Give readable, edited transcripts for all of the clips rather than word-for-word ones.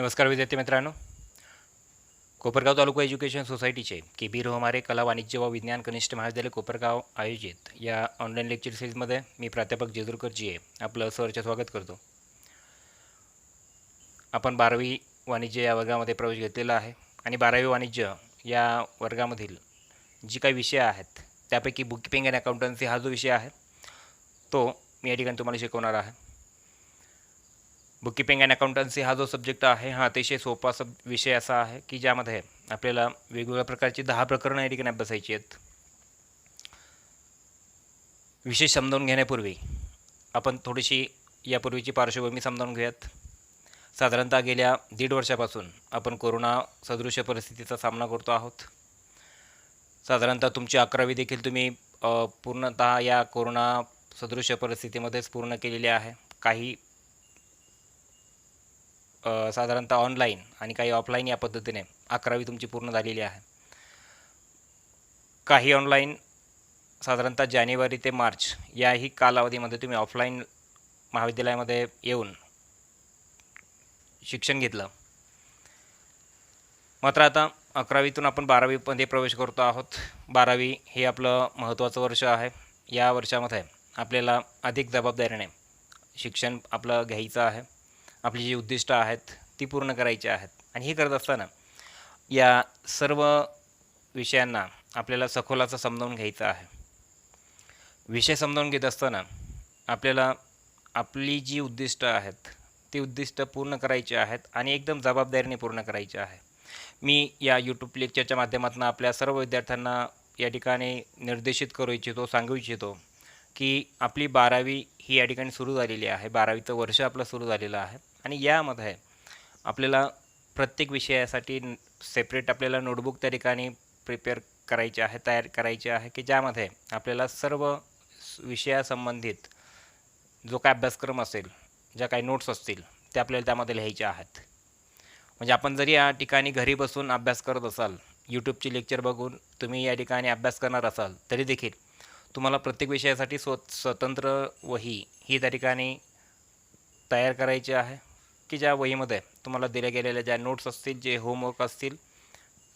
नमस्कार विद्यार्थी मित्रांनो, कोपरगाव तालुका एज्युकेशन सोसायटीचे के हमारे कला वाणिज्य व विज्ञान कनिष्ठ महाविद्यालय कोपरगाव आयोजित या ऑनलाईन लेक्चर सिरीजमध्ये मी प्राध्यापक जेजुरकर जी आपलं सहर्ष स्वागत करतो. आपण 12वी वाणिज्य या वर्गामध्ये प्रवेश घेतलेला आहे आणि 12वी वाणिज्य या वर्गामधील जी काही विषय आहेत त्यापैकी बुककीपिंग अँड अकाउंटन्सी हा जो विषय आहे तो मी या ठिकाणी तुम्हाला शिकवणार आहे. बुककीपिंग अँड अकाउंटन्सी हा जो सब्जेक्ट आहे हा अतिशय सोपा विषय असा आहे की ज्यामध्ये आपल्याला वेगवेगळ्या प्रकारची 10 प्रकरणं या ठिकाणी अभ्यासायची आहेत. विषय समजावून घेण्यापूर्वी आपण थोडीशी यापूर्वीची पार्श्वभूमी समजावून घेऊयात. साधारणतः गेल्या 1.5 वर्षापासून आपण कोरोना सदृश परिस्थितीचा सामना करतो आहोत. साधारणतः तुमची 11वी देखील तुम्ही पूर्णतः या कोरोना सदृश परिस्थितीमध्येच पूर्ण केलेली आहे. काही साधारणतः ऑनलाईन आणि काही ऑफलाईन या पद्धतीने 11वी तुमची पूर्ण झालेली आहे. काही ऑनलाईन साधारणतः जानेवारी ते मार्च याही कालावधीमध्ये तुम्ही ऑफलाईन महाविद्यालयामध्ये येऊन शिक्षण घेतलं. मात्र आता 11वीतून आपण 12वीमध्ये प्रवेश करतो आहोत. 12वी हे आपलं महत्त्वाचं वर्ष आहे. या वर्षामध्ये आपल्याला अधिक जबाबदारीने शिक्षण आपलं घ्यायचं आहे. आपली जी उद्दिष्ट आहेत ती पूर्ण करायची आहेत आणि हे करत असताना या सर्व विषयांना आपल्याला सखोलाचं समजावून घ्यायचं आहे. विषय समजावून घेत असताना आपल्याला आपली जी उद्दिष्ट आहेत ती उद्दिष्ट पूर्ण करायची आहेत आणि एकदम जबाबदारीने पूर्ण करायची आहे. मी या यूट्यूब लेक्चरच्या माध्यमातून आपल्या सर्व विद्यार्थ्यांना या ठिकाणी निर्देशित करू इच्छितो, सांगू इच्छितो की आपली 12वी ही या ठिकाणी सुरू झालेली आहे. 12वीचं वर्ष आपलं सुरू झालेलं आहे आणि यामध्ये आपल्याला प्रत्येक विषयासाठी सेपरेट आपल्याला नोटबुक त्या ठिकाणी प्रिपेअर करायचे आहे, तयार करायचे आहे की ज्यामध्ये आपल्याला सर्व विषयासंबंधित जो काय अभ्यासक्रम असेल, ज्या काही नोट्स असतील ते आपल्याला त्यामध्ये लिहायचे आहेत. म्हणजे आपण जरी या ठिकाणी घरी बसून अभ्यास करत असाल, यूट्यूबची लेक्चर बघून तुम्ही या ठिकाणी अभ्यास करणार असाल तरी देखील तुम्हाला प्रत्येक विषयासाठी स्वतंत्र वही ही त्या ठिकाणी तयार करायची आहे की ज्या वहीमध्ये तुम्हाला दिल्या गेलेल्या ज्या नोट्स असतील, जे होमवर्क असतील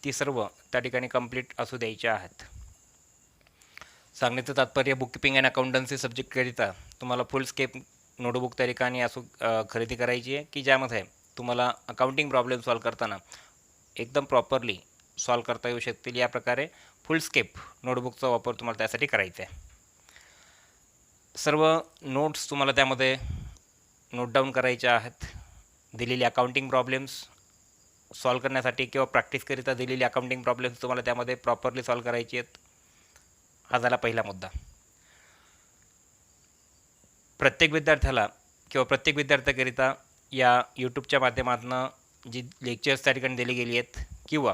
ती सर्व त्या ठिकाणी कंप्लीट असू द्यायचे आहेत. सांगण्याचं तात्पर्य बुककीपिंग अँड अकाउंटन्सी सब्जेक्टकरिता तुम्हाला फुल स्केप नोटबुक त्या ठिकाणी खरेदी करायची आहे की ज्यामध्ये तुम्हाला अकाउंटिंग प्रॉब्लेम सॉल्व करताना एकदम प्रॉपरली सॉल्व करता येऊ शकतील. या प्रकारे फुल स्केप नोटबुकचा वापर तुम्हाला त्यासाठी करायचा आहे. सर्व नोट्स तुम्हाला त्यामध्ये नोट डाऊन करायच्या आहेत. दिलेली अकाउंटिंग प्रॉब्लेम्स सॉल्व करण्यासाठी किंवा प्रॅक्टिसकरिता दिलेली अकाउंटिंग प्रॉब्लेम्स तुम्हाला त्यामध्ये प्रॉपरली सॉल्व करायची आहेत. हा झाला पहिला मुद्दा. प्रत्येक विद्यार्थ्याला किंवा प्रत्येक विद्यार्थ्याकरिता या यूट्यूबच्या माध्यमातून जी लेक्चर्स त्या ठिकाणी दिली गेली आहेत किंवा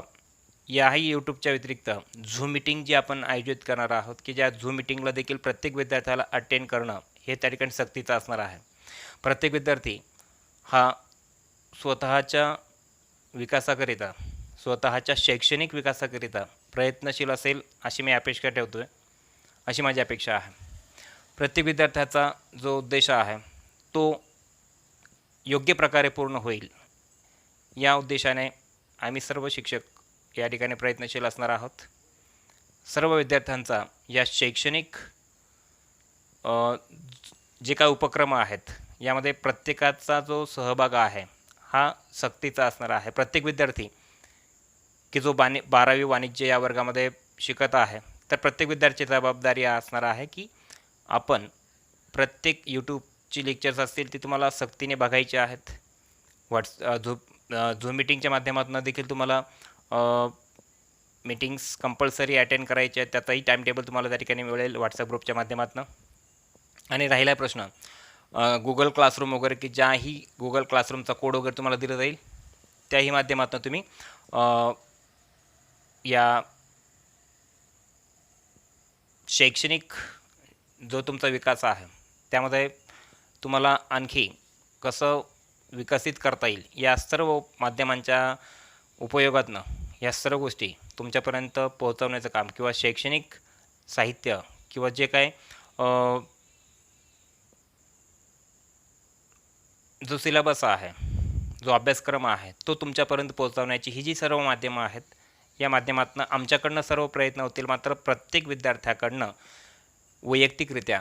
याही यूट्यूबच्या व्यतिरिक्त झूम मीटिंग जी आपण आयोजित करणार आहोत की ज्या झूम मीटिंगला देखील प्रत्येक विद्यार्थ्याला अटेंड करणं हे त्या ठिकाणी सक्तीचं असणार आहे. प्रत्येक विद्यार्थी हा स्वतःच्या विकासाकरिता, स्वतःच्या शैक्षणिक विकासाकरिता प्रयत्नशील असेल अशी मी अपेक्षा ठेवतो आहे, अशी माझी अपेक्षा आहे. प्रत्येक विद्यार्थ्याचा जो उद्देश आहे तो योग्य प्रकारे पूर्ण होईल या उद्देशाने आम्ही सर्व शिक्षक या ठिकाणी प्रयत्नशील असणार आहोत. सर्व विद्यार्थ्यांचा या शैक्षणिक जे काही उपक्रम आहेत यामध्ये प्रत्येकाचा जो सहभाग आहे हा सक्तीचा असणार आहे. प्रत्येक विद्यार्थी की जो 12वी वाणिज्य या वर्गामध्ये शिकत आहे तर प्रत्येक विद्यार्थ्याची जबाबदारी असणार आहे की आपण प्रत्येक यूट्यूबची लेक्चर्स असतील ती तुम्हाला सक्तीने बघायचे आहेत. झूम मीटिंगच्या माध्यमातून देखील तुम्हाला मीटिंग्स कंपल्सरी अटेंड करायचे आहेत. त्याचाही टाईम टेबल तुम्हाला त्या ठिकाणी मिळेल व्हॉट्सअप ग्रुपच्या माध्यमातून. आणि राहिला प्रश्न गुगल क्लासरूम वगैरे की ज्याही गुगल क्लासरूमचा कोड वगैरे तुम्हाला दिला जाईल त्याही माध्यमातून तुम्ही या शैक्षणिक जो तुमचा विकास आहे त्यामध्ये तुम्हाला आणखी कसं विकसित करता येईल या सर्व माध्यमांच्या उपयोगातनं या सर्व गोष्टी तुमच्यापर्यंत पोहोचवण्याचं काम किंवा शैक्षणिक साहित्य किंवा जे काय जो सिलेबस आहे जो अभ्यासक्रम आहे तो तुमच्यापर्यंत पोहोचवण्याची ही जी सर्व माध्यमं आहेत, या माध्यमातून आमच्याकडनं सर्व प्रयत्न होतील. मात्र प्रत्येक विद्यार्थ्याकडनं वैयक्तिकरित्या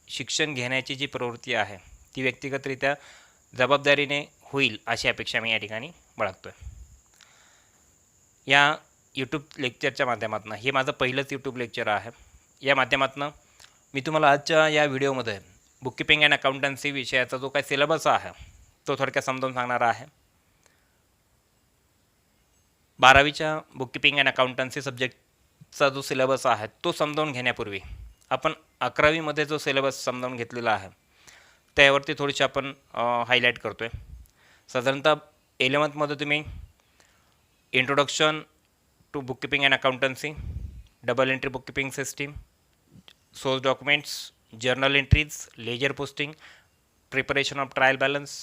शिक्षण घेण्याची जी प्रवृत्ती आहे ती व्यक्तिगतरित्या जबाबदारीने होईल अशी अपेक्षा मी या ठिकाणी बाळगतो आहे. या यूट्यूब लेक्चरच्या माध्यमातून, हे माझं पहिलंच यूट्यूब लेक्चर आहे, या माध्यमातून मी तुम्हाला आजच्या या व्हिडिओमध्ये बुककीपिंग अँड अकाउंटन्सी विषयाचा जो काही सिलेबस आहे तो थोडक्यात समजावून सांगणार आहे. 12वीच्या बुककीपिंग अँड अकाउंटन्सी सब्जेक्टचा जो सिलेबस आहे तो समजावून घेण्यापूर्वी आपण 11वीमध्ये जो सिलेबस समजावून घेतलेला आहे त्यावरती थोडीशी आपण हायलाईट करतो आहे. साधारणतः 11वीमध्ये तुम्ही introduction to bookkeeping and accountancy, double entry bookkeeping system, source documents, journal entries, ledger posting, preparation of trial balance,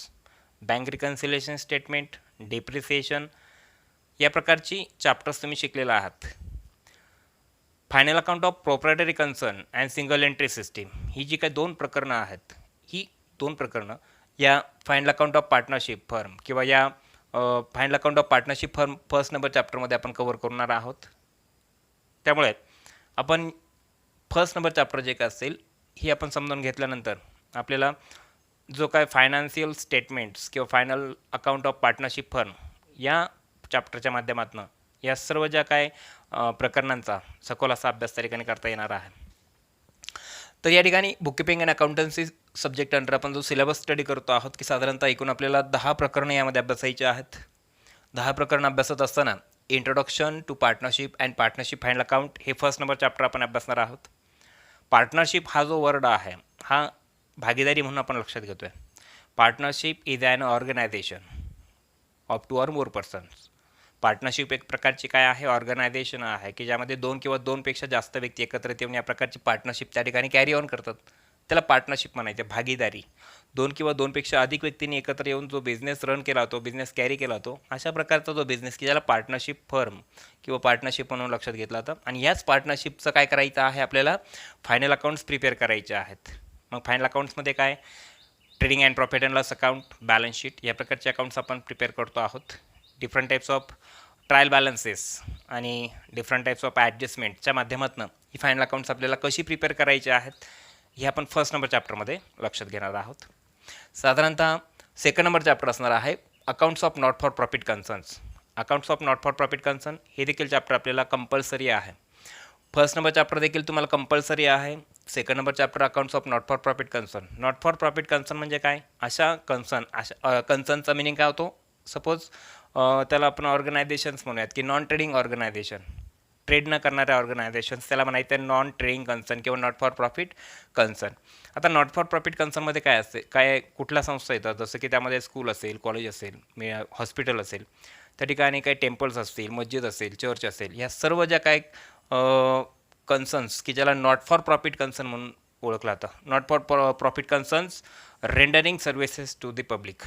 bank reconciliation statement, depreciation या प्रकारची चॅप्टर्स तुम्ही शिकलेला आहात. Final account of proprietary concern and single entry system ही जी काही 2 प्रकरणं आहेत, ही 2 प्रकरणं या final account of partnership firm किंवा या final account of partnership firm first number चॅप्टरमध्ये आपण कव्हर करणार आहोत. त्यामुळे आपण फर्स्ट नंबर चॅप्टर जे काय असेल ही आपण समजून घेतल्यानंतर आपल्याला जो काय फायनान्शियल स्टेटमेंट्स किंवा final account of partnership firm या चॅप्टरच्या माध्यमातून या सर्व ज्या काय प्रकरणांचा सखोल असा अभ्यास त्या ठिकाणी करता येणार आहे. तर या ठिकाणी bookkeeping and accountancy subject under आपण जो सिलेबस स्टडी करतो आहोत की साधारणतः एकूण आपल्याला 10 प्रकरणं यामध्ये अभ्यासायची आहेत. 10 प्रकरणं अभ्यासत असताना introduction to partnership and partnership final account हे फर्स्ट नंबर चॅप्टर आपण अभ्यासणार आहोत. पार्टनरशिप हा जो वर्ड आहे हा भागीदारी म्हणून आपण लक्षात घेतो आहे. Partnership is an organization of 2 or more persons. Partnership एक प्रकारची काय आहे, ऑर्गनायझेशन आहे की ज्यामध्ये 2 किंवा 2 पेक्षा जास्त व्यक्ती एकत्रित येऊन या प्रकारची पार्टनरशिप त्या ठिकाणी कॅरी ऑन करतात. त्याला पार्टनरशिप म्हणायचे, भागीदारी. 2 किंवा 2 पेक्षा अधिक व्यक्तींनी एकत्र येऊन जो बिझनेस रन केला होतो, बिझनेस कॅरी केला होतो, अशा प्रकारचा जो बिझनेस की ज्याला पार्टनरशिप फर्म किंवा पार्टनरशिप म्हणून लक्षात घेतला होता. आणि याच पार्टनरशिपचं काय करायचं आहे, आपल्याला फायनल अकाउंट्स प्रिपेअर करायचे आहेत. मग फायनल अकाउंट्समध्ये काय, trading and profit and loss account, balance sheet या प्रकारचे अकाउंट्स आपण प्रिपेअर करतो आहोत. Different types of trial balances आणि डिफरंट टाईप्स ऑफ ॲडजस्टमेंटच्या माध्यमातून ही फायनल अकाउंट्स आपल्याला कशी प्रिपेअर करायची आहेत हे आपण फर्स्ट नंबर चॅप्टरमध्ये लक्षात घेणार आहोत. साधारणतः सेकंड नंबर चॅप्टर असणार आहे accounts of not for profit concerns. Accounts of not for profit concern हे देखील चॅप्टर आपल्याला कंपल्सरी आहे. फर्स्ट नंबर चॅप्टर देखील तुम्हाला कंपल्सरी आहे. Second number chapter accounts of not for profit concern. Not for profit concern म्हणजे काय, अशा कन्सर्नचा मिनिंग काय होतो, सपोज त्याला आपण ऑर्गनायझेशन्स म्हणूयात की नॉन ट्रेडिंग ऑर्गनायझेशन, ट्रेड न करणाऱ्या ऑर्गनायझेशन्स त्याला म्हणायचं आहे नॉन ट्रेडिंग कन्सर्न किंवा नॉट फॉर प्रॉफिट कन्सर्न. आता नॉट फॉर प्रॉफिट कन्सर्नमध्ये काय असते, काय कुठल्या संस्था येतात, जसं की त्यामध्ये स्कूल असेल, कॉलेज असेल, हॉस्पिटल असेल, त्या ठिकाणी काही टेम्पल्स असतील, मस्जिद असेल, चर्च असेल, या सर्व ज्या काय कन्सर्न्स की ज्याला नॉट फॉर प्रॉफिट कन्सर्न म्हणून ओळखलं जातं. Not for profit concerns rendering services to the public.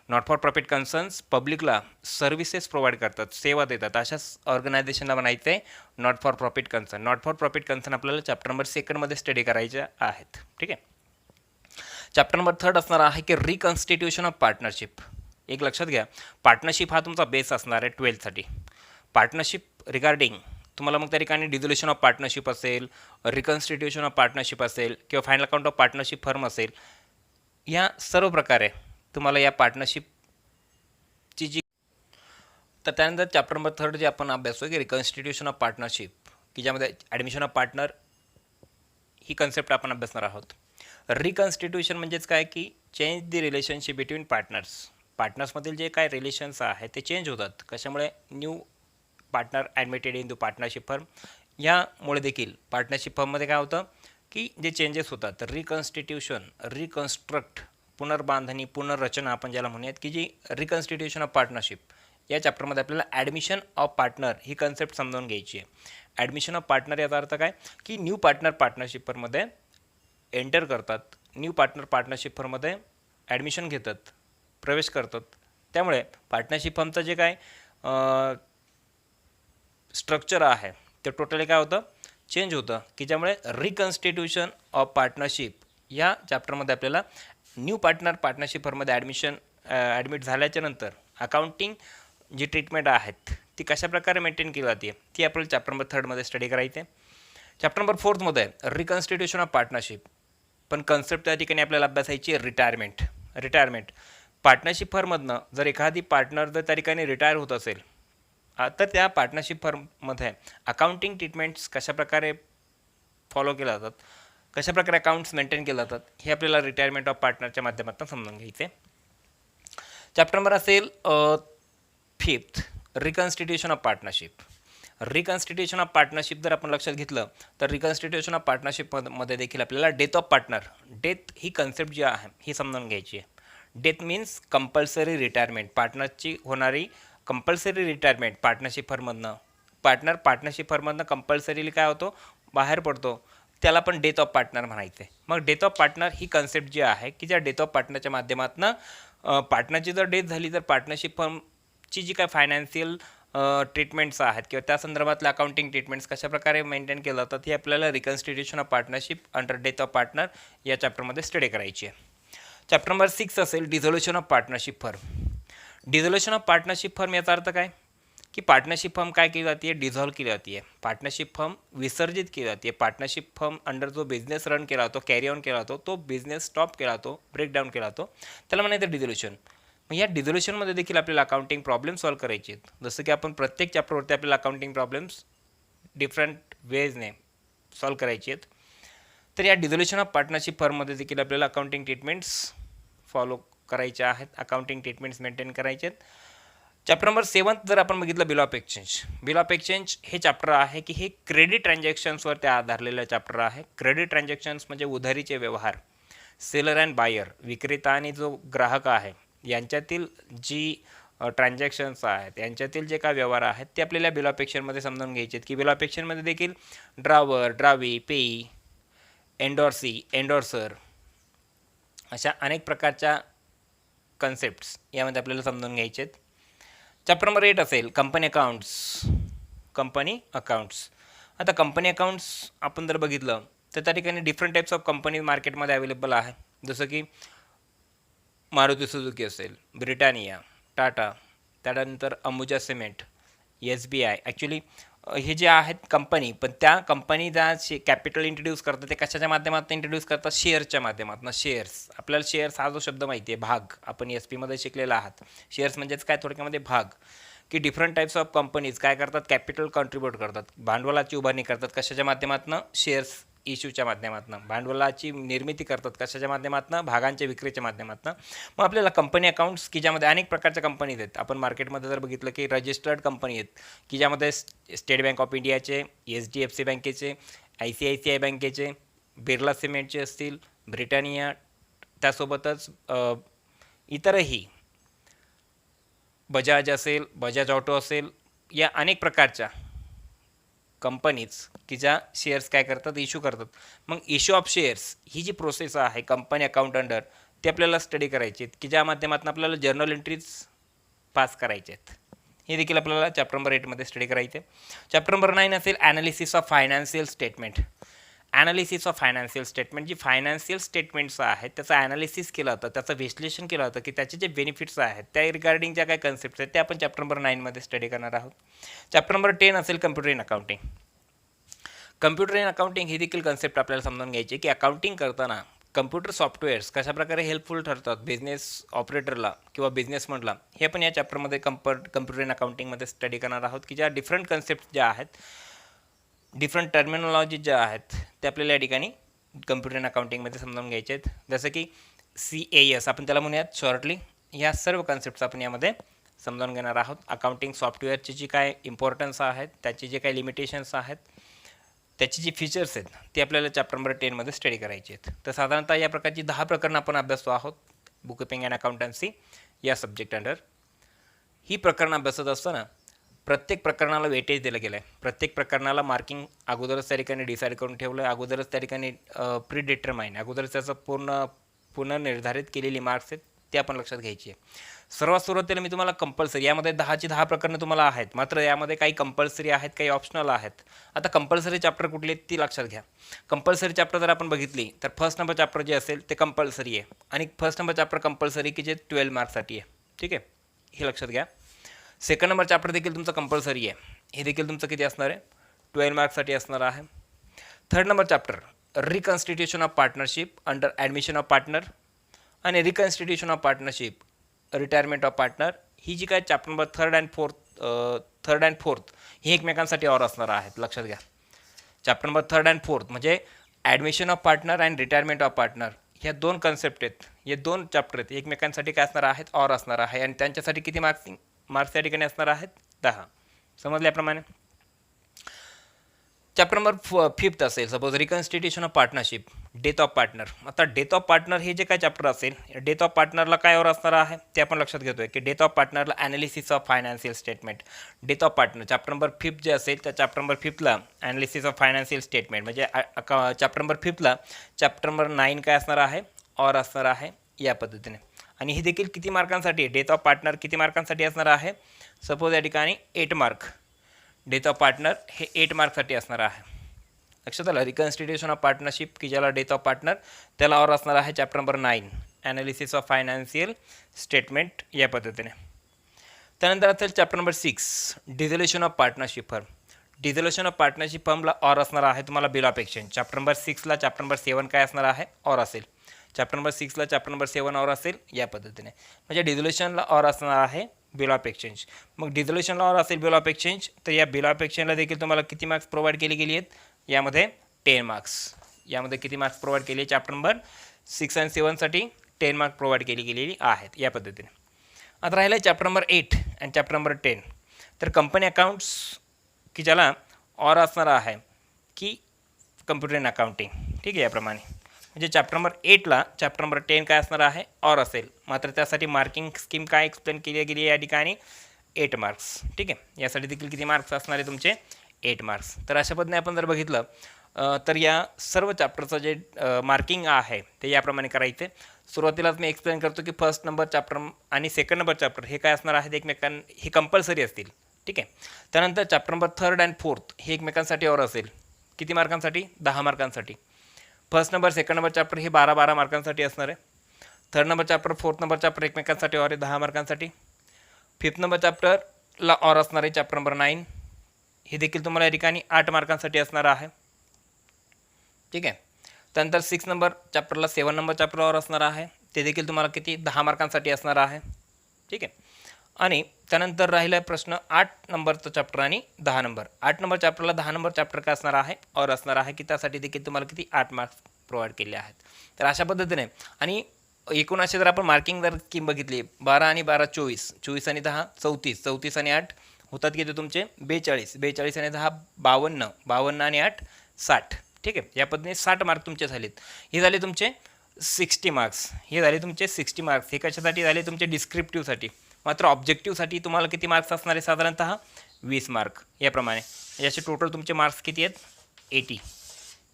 Not for profit concerns पब्लिकला सर्व्हिसेस प्रोव्हाइड करतात, सेवा देतात, अशाच ऑर्गनायझेशनला म्हणायचं आहे not for profit concern. Not for profit concern आपल्याला चॅप्टर नंबर 2मध्ये स्टडी करायचे आहेत. ठीक आहे. चॅप्टर नंबर 3 असणार आहे की रिकन्स्टिट्यूशन ऑफ पार्टनरशिप. एक लक्षात घ्या, पार्टनरशिप हा तुमचा बेस असणार आहे 12thसाठी. पार्टनरशिप रिगार्डिंग तुम्हाला मग त्या ठिकाणी डिझोल्युशन ऑफ पार्टनरशिप असेल, रिकन्स्टिट्यूशन ऑफ पार्टनरशिप असेल किंवा final account of partnership firm असेल, या सर्व प्रकारे तुम्हाला या पार्टनरशिपची जी, तर त्यानंतर चॅप्टर नंबर 3 जे आपण अभ्यासतो की रिकन्स्टिट्यूशन ऑफ पार्टनरशिप की ज्यामध्ये ॲडमिशन ऑफ पार्टनर ही कन्सेप्ट आपण अभ्यासणार आहोत. रिकन्स्टिट्यूशन म्हणजेच काय की change the relationship between partners. पार्टनर्समधील जे काय रिलेशन्स आहेत ते चेंज होतात. कशामुळे, new partner admitted in to partnership firm. यामुळे देखील पार्टनरशिप फर्ममध्ये काय होतं की जे चेंजेस होतात, रिकन्स्टिट्यूशन, रिकन्स्ट्रक्ट, पुनर्बांधणी, पुनर्रचना आपण ज्याला म्हणूयात की जी रिकन्स्टिट्यूशन ऑफ पार्टनरशिप, या चॅप्टरमध्ये आपल्याला ॲडमिशन ऑफ पार्टनर ही कन्सेप्ट समजावून घ्यायची आहे. ॲडमिशन ऑफ पार्टनर याचा अर्थ काय की न्यू पार्टनर पार्टनरशिप फर्ममध्ये एंटर करतात, न्यू पार्टनर पार्टनरशिप फर्ममध्ये ॲडमिशन घेतात, प्रवेश करतात. त्यामुळे पार्टनरशिप फर्मचं जे काय स्ट्रक्चर आहे ते टोटली काय होतं, चेंज होतं, की ज्यामुळे रिकन्स्टिट्यूशन ऑफ पार्टनरशिप या चॅप्टरमध्ये आपल्याला न्यू पार्टनर पार्टनरशिप फर्ममध्ये ॲडमिशन ॲडमिट झाल्याच्या नंतर अकाउंटिंग जी ट्रीटमेंट आहेत ती कशाप्रकारे मेंटेन केली जाते ती आपल्याला चॅप्टर नंबर 3मध्ये स्टडी करायची आहे. चॅप्टर नंबर 4मध्ये रिकन्स्टिट्यूशन ऑफ पार्टनरशिप, पण कन्सेप्ट त्या ठिकाणी आपल्याला अभ्यासायची आहे रिटायरमेंट. पार्टनरशिप फर्ममधनं जर एखादी पार्टनर जर त्या ठिकाणी रिटायर होत असेल तर त्या पार्टनरशिप फर्ममध्ये अकाउंटिंग ट्रीटमेंट्स कशाप्रकारे फॉलो केल्या जातात, कशाप्रकारे अकाउंट्स मेंटेन केले जातात हे आपल्याला रिटायरमेंट ऑफ पार्टनरच्या माध्यमातून समजून घ्यायचे. चॅप्टर नंबर असेल 5th reconstitution of partnership. Reconstitution of partnership जर आपण लक्षात घेतलं तर रिकन्स्टिट्यूशन ऑफ पार्टनरशिपमध्ये देखील आपल्याला डेथ ऑफ पार्टनर, डेथ ही कन्सेप्ट जी आहे ही समजून घ्यायची आहे. डेथ मीन्स कंपल्सरी रिटायरमेंट, पार्टनरची होणारी कंपल्सरी रिटायरमेंट पार्टनरशिप फर्ममधनं. पार्टनरशिप फर्ममधनं कंपल्सरीली काय होतो, बाहेर पडतो, त्याला पण डेथ ऑफ पार्टनर म्हणायचे. मग डेथ ऑफ पार्टनर ही कन्सेप्ट जी आहे की ज्या डेथ ऑफ पार्टनरच्या माध्यमातून पार्टनरची जर डेथ झाली तर पार्टनरशिप फर्मची जी काय फायनान्शियल ट्रीटमेंट्स आहेत किंवा त्या संदर्भातल्या अकाउंटिंग ट्रीटमेंट्स कशाप्रकारे मेंटेन केलं जातात हे आपल्याला reconstitution of partnership under death of partner या चॅप्टरमध्ये स्टडी करायची आहे. चॅप्टर नंबर 6 असेल dissolution of partnership firm. Dissolution of partnership firm याचा अर्थ काय की पार्टनरशिप फर्म काय केली जाते, डिझॉल्व केली जाते. पार्टनरशिप फर्म विसर्जित केली जाते. पार्टनरशिप फर्म अंडर जो बिझनेस रन केला जातो, कॅरी ऑन केला जातो, तो बिझनेस स्टॉप केला जातो, ब्रेकडाऊन केला जातो, त्याला म्हणायचं डिझोल्युशन. मग या डिझोल्युशनमध्ये देखील आपल्याला अकाउंटिंग प्रॉब्लेम सॉल्व करायचे आहेत. जसं की आपण प्रत्येक चॅप्टरवरती आपल्याला अकाउंटिंग प्रॉब्लेम्स डिफरंट वेजने सॉल्व करायचे आहेत. तर या डिझोल्युशन ऑफ पार्टनरशिप फर्ममध्ये देखील आपल्याला अकाउंटिंग ट्रीटमेंट्स फॉलो करायचे आहेत, अकाउंटिंग ट्रीटमेंट्स मेंटेन करायचे आहेत. चॅप्टर नंबर 7 जर आपण बघितलं बिल ऑफ एक्सचेंज हे चॅप्टर आहे की हे क्रेडिट ट्रान्झॅक्शन्सवर ते आधारलेलं चॅप्टर आहे. क्रेडिट ट्रान्झॅक्शन्स म्हणजे उधारीचे व्यवहार, सेलर अँड बायर, विक्रेता आणि जो ग्राहक आहे यांच्यातील जी ट्रान्झॅक्शन्स आहेत, यांच्यातील जे काय व्यवहार आहेत ते आपल्याला बिल ऑफ एक्सचेंजमध्ये समजून घ्यायचे आहेत. की बिल ऑफ एक्सचेंजमध्ये देखील ड्रावर, ड्रावी, पेई, एंडॉर्सी, एंडॉर्सर अशा अनेक प्रकारच्या कन्सेप्ट्स यामध्ये आपल्याला समजून घ्यायचे आहेत. चॅप्टर नंबर 8 असेल कंपनी अकाउंट्स. आता कंपनी अकाउंट्स आपण जर बघितलं तर त्या ठिकाणी डिफरंट टाईप्स ऑफ कंपनी मार्केटमध्ये अवेलेबल आहे. जसं की मारुती सुझुकी असेल, ब्रिटानिया, टाटा, त्यानंतर अंबुजा सिमेंट, SBI. ॲक्च्युली हे जे आहेत कंपनी, पण त्या कंपनी ज्या कॅपिटल इंट्रोड्यूस करतात ते कशाच्या माध्यमातून इंट्रोड्यूस करतात, शेअरच्या माध्यमातून. शेअर्स, आपल्याला शेअर्स हा जो शब्द माहिती आहे, भाग, आपण SP शिकलेला आहात. शेअर्स म्हणजेच काय थोडक्यामध्ये भाग, की डिफरंट टाईप्स ऑफ कंपनीज काय करतात, कॅपिटल कॉन्ट्रीब्यूट करतात, भांडवलाची उभारणी करतात कशाच्या माध्यमातून, शेअर्स इश्यूच्या माध्यमातून. भांडवलाची निर्मिती करतात कशाच्या माध्यमातून, भागांच्या विक्रीच्या माध्यमातून. मग आपल्याला कंपनी अकाउंट्स की ज्यामध्ये अनेक प्रकारच्या कंपनीज आहेत. आपण मार्केटमध्ये जर बघितलं की रजिस्टर्ड कंपनी आहेत की ज्यामध्ये स्टेट बँक ऑफ इंडियाचे, HDFC बँकेचे, ICICI बँकेचे, बिर्ला सिमेंटचे असतील, ब्रिटानिया, त्यासोबतच इतरही बजाज असेल, बजाज ऑटो असेल, या अनेक प्रकारच्या कंपनीज की ज्या शेअर्स काय करतात, इश्यू करतात. मग इश्यू ऑफ शेअर्स ही जी प्रोसेस आहे कंपनी अकाउंट अंडर, ते आपल्याला स्टडी करायची आहेत की ज्या माध्यमातून आपल्याला जर्नल एंट्रीज पास करायचे आहेत. हे देखील आपल्याला चॅप्टर नंबर 8मध्ये स्टडी करायचे. चॅप्टर नंबर 9 असेल ॲनालिसिस ऑफ फायनान्शियल स्टेटमेंट. जी फायनान्शियल स्टेटमेंट्स आहेत त्याचं ॲनालिसिस केलं जातं, त्याचं विश्लेषण केलं जातं की त्याचे जे बेनिफिट्स आहेत त्या रिगार्डिंग ज्या काही कन्सेप्ट्स आहेत ते आपण चॅप्टर नंबर 9मध्ये स्टडी करणार आहोत. चॅप्टर नंबर 10 असेल कम्प्युटर इन अकाउंटिंग. ही देखील कन्सेप्ट आपल्याला समजून घ्यायची की अकाउंटिंग करताना कम्प्युटर सॉफ्टवेअर्स कशाप्रकारे हेल्पफुल ठरतात बिझनेस ऑपरेटरला किंवा बिझनेसमनला, हे आपण या चॅप्टरमध्ये कम्प्युटर इन अकाउंटिंगमध्ये स्टडी करणार आहोत. की ज्या डिफरंट कन्सेप्ट ज्या आहेत, डिफरंट टर्मिनॉलॉजी ज्या आहेत ते आपल्याला या ठिकाणी कम्प्युटर इन अकाउंटिंगमध्ये समजून घ्यायचे आहेत. जसं की CAS आपण त्याला म्हणूयात शॉर्टली. ह्या सर्व कन्सेप्ट्स आपण यामध्ये समजून घेणार आहोत. अकाउंटिंग सॉफ्टवेअरची जी काय इम्पॉर्टन्स आहेत, त्याची जे काही लिमिटेशन्स आहेत, त्याची जी फीचर्स आहेत ते आपल्याला चॅप्टर नंबर 10मध्ये स्टडी करायचे आहेत. तर साधारणतः या प्रकारची 10 प्रकरणं आपण अभ्यासतो आहोत बुककीपिंग अँड अकाउंटन्सी या सब्जेक्ट अंडर. ही प्रकरणं अभ्यासत असताना प्रत्येक प्रकरणाला वेटेज दिलं गेलं आहे. प्रत्येक प्रकरणाला मार्किंग अगोदरच त्या ठिकाणी डिसाईड करून ठेवलं आहे. अगोदरच त्या ठिकाणी प्री डिटरमाइन, अगोदरच त्याचं पूर्ण निर्धारित केलेली मार्क्स आहेत ते आपण लक्षात घ्यायची आहे. सर्वात सुरुवातीला मी तुम्हाला कंपल्सरी, यामध्ये 10ची 10 प्रकरणं तुम्हाला आहेत, मात्र यामध्ये काही कंपल्सरी आहेत, काही ऑप्शनल आहेत. आता कंपल्सरी चॅप्टर कुठली आहेत ती लक्षात घ्या. कंपल्सरी चॅप्टर जर आपण बघितली तर फर्स्ट नंबर चॅप्टर जे असेल ते कंपल्सरी आहे, आणि फर्स्ट नंबर चॅप्टर कंपल्सरी की जे 12 मार्क्ससाठी आहे. ठीक आहे, हे लक्षात घ्या. सेकंड नंबर चॅप्टर देखील तुमचं कंपल्सरी आहे, हे देखील तुमचं किती असणार आहे, 12 मार्क्ससाठी असणार आहे. Third number chapter reconstitution of partnership under admission of partner आणि reconstitution of partnership retirement of partner, ही जी काय chapter number third and fourth ही एकमेकांसाठी और असणार आहेत. लक्षात घ्या, chapter number third and fourth म्हणजे admission of partner and retirement of partner, ह्या दोन कन्सेप्ट आहेत, हे दोन चॅप्टर आहेत, एकमेकांसाठी काय असणार आहेत, और असणार आहे, आणि त्यांच्यासाठी किती मार्क्स या ठिकाणी असणार आहेत, 10. समजल्याप्रमाणे चॅप्टर नंबर फिफ्थ असेल suppose reconstitution of partnership, death of partner. आता डेथ ऑफ पार्टनर हे जे काय चॅप्टर असेल, डेथ ऑफ पार्टनरला काय और असणार आहे ते आपण लक्षात घेतोय की डेथ ऑफ पार्टनरला analysis of financial statement. Death of partner chapter number fifth जे असेल त्या चॅप्टर नंबर फिफ्थला ॲनालिसिस ऑफ फायनान्शियल स्टेटमेंट, म्हणजे चॅप्टर नंबर फिफ्थला चॅप्टर नंबर 9 काय असणार आहे, और असणार आहे या पद्धतीने. आणि ही देखील किती मार्कांसाठी, डेथ ऑफ पार्टनर किती मार्कांसाठी असणार आहे, सपोज या ठिकाणी 8 मार्क, डेथ ऑफ पार्टनर हे 8 मार्क्ससाठी असणार आहे. लक्षात आलं. रिकन्स्टिट्यूशन ऑफ पार्टनरशिप की ज्याला डेथ ऑफ पार्टनर त्याला और असणार आहे chapter number 9 analysis of financial statement या पद्धतीने. त्यानंतर असेल chapter number 6 dissolution of partnership firm. Dissolution of partnership फर्मला और असणार आहे तुम्हाला bill of exchange. Chapter number 6ला चॅप्टर नंबर 7 काय असणार आहे, और असेल. चॅप्टर नंबर 6ला चॅप्टर नंबर 7 और असेल या पद्धतीने. म्हणजे डिझोल्युशनला और असणार आहे बिल ऑफ एक्सचेंज. मग डिझोल्युशनला और असेल बिल ऑफ एक्सचेंज, तर या बिल ऑफ एक्सचेंजला देखील तुम्हाला किती मार्क्स प्रोव्हाइड केली गेली आहेत, यामध्ये 10 मार्क्स. यामध्ये किती मार्क्स प्रोव्हाइड केले, चॅप्टर नंबर 6 आणि 7साठी 10 मार्क्स प्रोव्हाइड केली गेलेली आहेत या पद्धतीने. आता राहिलं आहे चॅप्टर नंबर 8 आणि चॅप्टर नंबर 10. तर कंपनी अकाउंट्स की ज्याला और असणार आहे की कम्प्युटर इन अकाउंटिंग. ठीक आहे, याप्रमाणे म्हणजे चॅप्टर नंबर 8ला चॅप्टर नंबर 10 काय असणार आहे, और असेल. मात्र त्यासाठी मार्किंग स्कीम काय एक्सप्लेन केली गेली या ठिकाणी, 8 मार्क्स. ठीक आहे, यासाठी देखील किती मार्क्स असणार आहे तुमचे, 8 मार्क्स. तर अशा पद्धतीने आपण जर बघितलं तर या सर्व चॅप्टरचं जे मार्किंग आहे ते याप्रमाणे करायचे. सुरुवातीलाच मी एक्सप्लेन करतो की फर्स्ट नंबर चॅप्टर आणि सेकंड नंबर चॅप्टर हे काय असणार आहेत, हे कंपल्सरी असतील. ठीक आहे. त्यानंतर chapter number third and fourth हे एकमेकांसाठी और असेल. किती मार्कांसाठी, 10 मार्कांसाठी. First number second number chapter हे 12 मार्कांसाठी असणार आहे. Third number chapter fourth number chapter एकमेकांसाठी और आहे 10 मार्कांसाठी. फिफ्थ नंबर चॅप्टरला और असणार आहे चॅप्टर नंबर 9, हे देखील तुम्हाला या ठिकाणी 8 मार्कांसाठी असणार आहे. ठीक आहे. त्यानंतर 6 नंबर चॅप्टरला 7 नंबर चॅप्टर और असणार आहे, ते देखील तुम्हाला किती, 10 मार्कांसाठी असणार आहे. ठीक आहे. आणि त्यानंतर राहिला प्रश्न 8 नंबरचं चॅप्टर आणि 10 नंबर. 8 नंबर चॅप्टरला 10 नंबर चॅप्टर काय असणार आहे, और असणार आहे की त्यासाठी देखील तुम्हाला किती, 8 मार्क्स प्रोव्हाइड केले आहेत. तर अशा पद्धतीने आणि एकूण असे जर आपण मार्किंग जर स्कीम बघितली, 12 आणि 12 24, 24 आणि 10 34, 34 आणि 8 होतात किती तुमचे 42, 42 आणि 10 52, 52 आणि 8 60. ठीक आहे, या पद्धतीने 60 मार्क तुमचे झालेत. हे झाले तुमचे 60 मार्क्स. हे झाले तुमचे 60 मार्क्स. हे कशासाठी झाले, तुमचे डिस्क्रिप्टिव्हसाठी. मात्र ऑब्जेक्टिव्हसाठी तुम्हाला किती मार्क्स असणार आहे, साधारणतः 20 मार्क याप्रमाणे. याचे टोटल तुमचे मार्क्स किती आहेत, 80.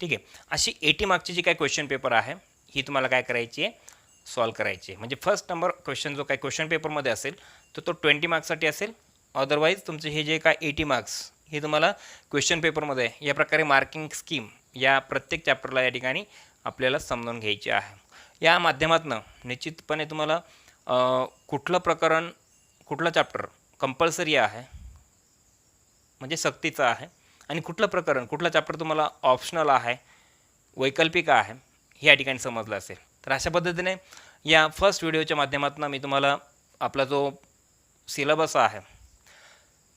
ठीक आहे. अशी 80 मार्क्सची जी काय क्वेश्चन पेपर आहे ही तुम्हाला काय करायची आहे, सॉल्व करायची आहे. म्हणजे फर्स्ट नंबर क्वेश्चन जो काय क्वेश्चन पेपरमध्ये असेल तर तो 20 मार्क्ससाठी असेल. अदरवाईज तुमचे हे जे काय 80 मार्क्स हे तुम्हाला क्वेश्चन पेपरमध्ये या प्रकारे मार्किंग स्कीम या प्रत्येक चॅप्टरला या ठिकाणी आपल्याला समजून घ्यायची आहे. या माध्यमातून निश्चितपणे तुम्हाला कुठलं प्रकरण, कुठलं चॅप्टर कंपल्सरी आहे म्हणजे सक्तीचं आहे, आणि कुठलं प्रकरण, कुठलं चॅप्टर तुम्हाला ऑप्शनल आहे, वैकल्पिक आहे, हे या ठिकाणी समजलं असेल. तर अशा पद्धतीने या फर्स्ट व्हिडिओच्या माध्यमातून मी तुम्हाला आपला जो सिलेबस आहे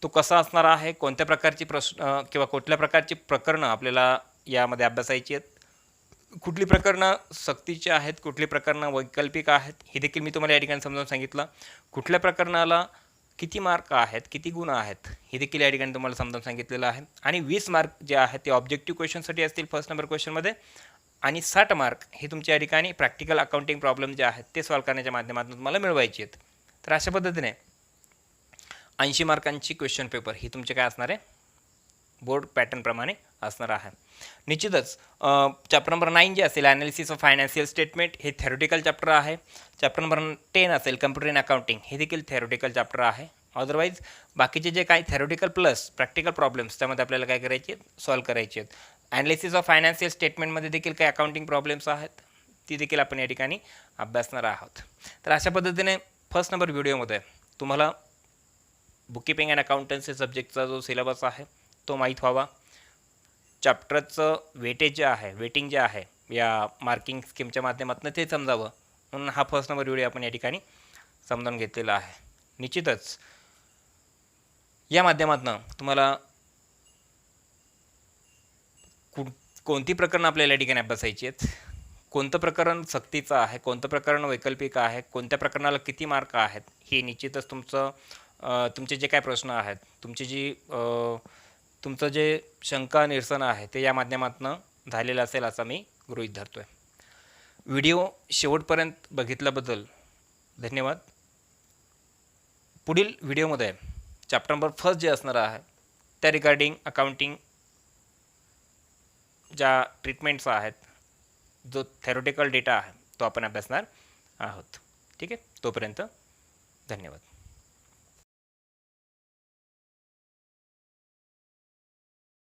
तो कसा असणार आहे, कोणत्या प्रकारची प्रश्न किंवा कुठल्या प्रकारची प्रकरणं आपल्याला यामध्ये अभ्यासायची आहेत, कुठली प्रकरणं सक्तीची आहेत, कुठली प्रकरणं वैकल्पिक आहेत, हे देखील मी तुम्हाला या ठिकाणी समजावून सांगितलं. कुठल्या प्रकरणाला किती मार्क आहेत, किती गुण आहेत, हे देखील या ठिकाणी तुम्हाला समजावून सांगितलेलं आहे. आणि 20 मार्क जे आहेत ते ऑब्जेक्टिव्ह क्वेश्चनसाठी असतील फर्स्ट नंबर क्वेश्चनमध्ये, आणि 60 मार्क हे तुमच्या या ठिकाणी प्रॅक्टिकल अकाउंटिंग प्रॉब्लेम जे आहेत ते सॉल्व करण्याच्या माध्यमातून तुम्हाला मिळवायचे आहेत. तर अशा पद्धतीने 80 मार्कांची क्वेश्चन पेपर ही तुमचे काय असणार आहे, बोर्ड पॅटर्नप्रमाणे असणार आहे. निश्चितच चॅप्टर नंबर 9 जे असेल ॲनालिसिस ऑफ फायनान्शियल स्टेटमेंट हे थेरोटिकल चॅप्टर आहे. चॅप्टर नंबर 10 असेल कम्प्युटर इन अकाउंटिंग हे देखील थेरोटिकल चॅप्टर आहे. अदरवाईज बाकीचे जे काही थेरोटिकल प्लस प्रॅक्टिकल प्रॉब्लेम्स त्यामध्ये आपल्याला काय करायचे सॉल्व करायचे आहेत. ॲनालिसिस ऑफ फायनान्शियल स्टेटमेंटमध्ये देखील काही अकाउंटिंग प्रॉब्लेम्स आहेत ती देखील आपण या ठिकाणी अभ्यासणार आहोत. तर अशा पद्धतीने फर्स्ट नंबर व्हिडिओमध्ये तुम्हाला बुककीपिंग अँड अकाउंटन्सी सब्जेक्टचा जो सिलेबस आहे तो माहीत व्हावा. चॅप्टरचं वेटेज जे आहे वेटिंग जे आहे या मार्किंग स्कीमच्या माध्यमातून ते समजावं म्हणून हा फर्स्ट नंबर व्हिडिओ आपण या ठिकाणी समजावून घेतलेला आहे. निश्चितच या माध्यमातून तुम्हाला कोणती प्रकरणं आपल्याला या ठिकाणी अभ्यासायची आहेत, कोणतं प्रकरण सक्तीचं आहे, कोणतं प्रकरण वैकल्पिक आहे, कोणत्या प्रकरणाला किती मार्क आहेत, हे निश्चितच तुमचे जे काय प्रश्न आहेत, तुमचं जे शंका निरसन आहे ते या माध्यमातून झालेलं असेल असं मी गृहीत धरतो आहे. व्हिडिओ शेवटपर्यंत बघितल्याबद्दल धन्यवाद. पुढील व्हिडिओमध्ये चॅप्टर नंबर फर्स्ट जे असणार आहे त्या रिगार्डिंग अकाउंटिंग ज्या ट्रीटमेंट्स आहेत, जो थेरोटिकल डेटा आहे तो आपण अभ्यासणार आहोत. ठीक आहे, तोपर्यंत धन्यवाद.